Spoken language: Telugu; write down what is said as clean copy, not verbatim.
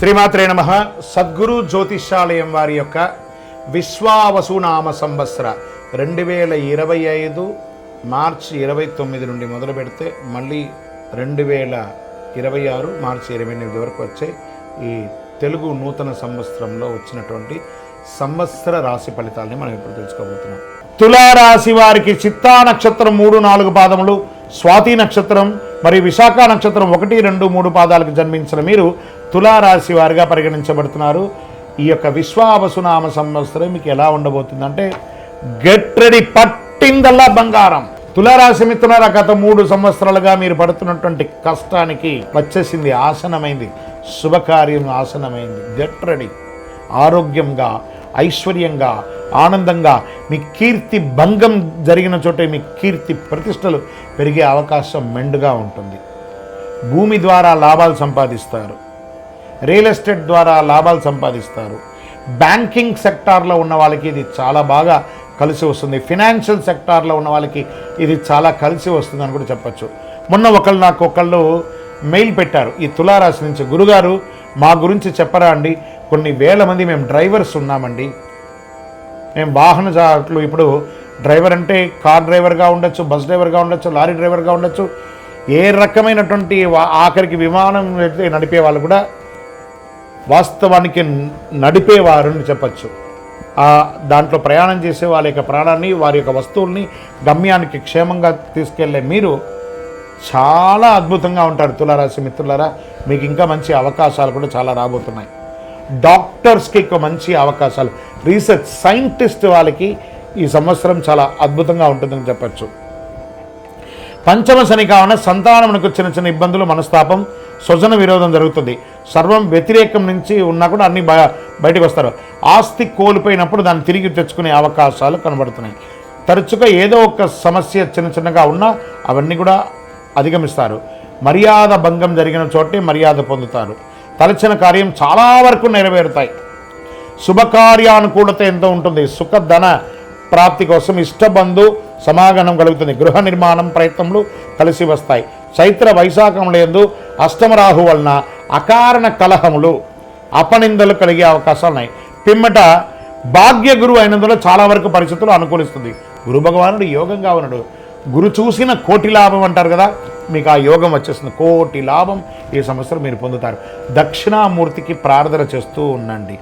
శ్రీమాత్రే నమః. సద్గురు జ్యోతిష్యాలయం వారి యొక్క విశ్వావసునామ సంవత్సర 2025 మార్చి 29 నుండి మొదలు పెడితే మళ్ళీ 2026 మార్చి 28 వరకు వచ్చే ఈ తెలుగు నూతన సంవత్సరంలో వచ్చినటువంటి సంవత్సర రాశి ఫలితాలని మనం ఇప్పుడు తెలుసుకోబోతున్నాం. తులారాశి వారికి చిత్తా నక్షత్రం 3-4 పాదములు, స్వాతి నక్షత్రం మరియు విశాఖ నక్షత్రం 1, 2, 3 పాదాలకు జన్మించిన మీరు తులారాశి వారిగా పరిగణించబడుతున్నారు. ఈ యొక్క విశ్వావసునామ సంవత్సరం మీకు ఎలా ఉండబోతుందంటే గెట్ రెడీ, పట్టిందల్లా బంగారం. తులారాశి మిత్రులారా, గత 3 సంవత్సరాలుగా మీరు పడుతున్నటువంటి కష్టానికి వచ్చేసింది, ఆసనమైంది, శుభకార్యం ఆసనమైంది. Get ready. ఆరోగ్యంగా, ఐశ్వర్యంగా, ఆనందంగా, మీ కీర్తి భంగం జరిగిన చోటే మీ కీర్తి ప్రతిష్టలు పెరిగే అవకాశం మెండుగా ఉంటుంది. భూమి ద్వారా లాభాలు సంపాదిస్తారు, రియల్ ఎస్టేట్ ద్వారా లాభాలు సంపాదిస్తారు. బ్యాంకింగ్ సెక్టార్లో ఉన్న వాళ్ళకి ఇది చాలా బాగా కలిసి వస్తుంది. ఫినాన్షియల్ సెక్టార్లో ఉన్న వాళ్ళకి ఇది చాలా కలిసి వస్తుంది అని కూడా చెప్పచ్చు. మొన్న నాకు ఒకళ్ళు మెయిల్ పెట్టారు ఈ తులారాశి నుంచి, గురుగారు మా గురించి చెప్పరా అండి, కొన్ని వేల మంది మేము డ్రైవర్స్ ఉన్నామండి, మేము వాహన చాలకులు. ఇప్పుడు డ్రైవర్ అంటే కార్ డ్రైవర్గా ఉండొచ్చు, బస్ డ్రైవర్గా ఉండొచ్చు, లారీ డ్రైవర్గా ఉండొచ్చు, ఏ రకమైనటువంటి ఆఖరికి విమానం నడిపే వాళ్ళు కూడా వాస్తవానికి నడిపేవారు అని చెప్పచ్చు. దాంట్లో ప్రయాణం చేసే వాళ్ళ యొక్క ప్రాణాన్ని, వారి యొక్క వస్తువుల్ని గమ్యానికి క్షేమంగా తీసుకెళ్లే మీరు చాలా అద్భుతంగా ఉంటారు. తులారాశి మిత్రులారా, మీకు ఇంకా మంచి అవకాశాలు కూడా చాలా రాబోతున్నాయి. డాక్టర్స్కి ఇంకా మంచి అవకాశాలు, రీసెర్చ్ సైంటిస్ట్ వాళ్ళకి ఈ సంవత్సరం చాలా అద్భుతంగా ఉంటుందని చెప్పచ్చు. పంచమ శని కావున సంతానమునకు చిన్న ఇబ్బందులు, మనస్తాపం, స్వజన విరోధం జరుగుతుంది. సర్వం వ్యతిరేకం నుంచి ఉన్నా కూడా అన్ని బయటకు వస్తారు. ఆస్తి కోల్పోయినప్పుడు దాన్ని తిరిగి తెచ్చుకునే అవకాశాలు కనబడుతున్నాయి. తరచుగా ఏదో ఒక సమస్య చిన్నగా ఉన్నా అవన్నీ కూడా అధిగమిస్తారు. మర్యాద భంగం జరిగిన చోటే మర్యాద పొందుతారు. తలచిన కార్యం చాలా వరకు నెరవేరుతాయి. శుభకార్యానుకూలత ఎంతో ఉంటుంది. సుఖధన ప్రాప్తి కోసం ఇష్టబంధు సమాగమనం కలుగుతుంది. గృహ నిర్మాణం ప్రయత్నములు కలిసి వస్తాయి. చైత్ర వైశాఖములందు అష్టమరాహు వలన అకారణ కలహములు, అపనిందలు కలిగే అవకాశాలు ఉన్నాయి. పిమ్మట భాగ్య గురువు అయినందులో చాలా వరకు పరిస్థితులు అనుకూలిస్తుంది. గురు భగవానుడు యోగంగా ఉన్నాడు. గురు చూసిన కోటి లాభం అంటారు కదా, మీకు ఆ యోగం వచ్చేస్తుంది. కోటి లాభం ఈ సంవత్సరం మీరు పొందుతారు. దక్షిణామూర్తికి ప్రార్థన చేస్తూ ఉండండి.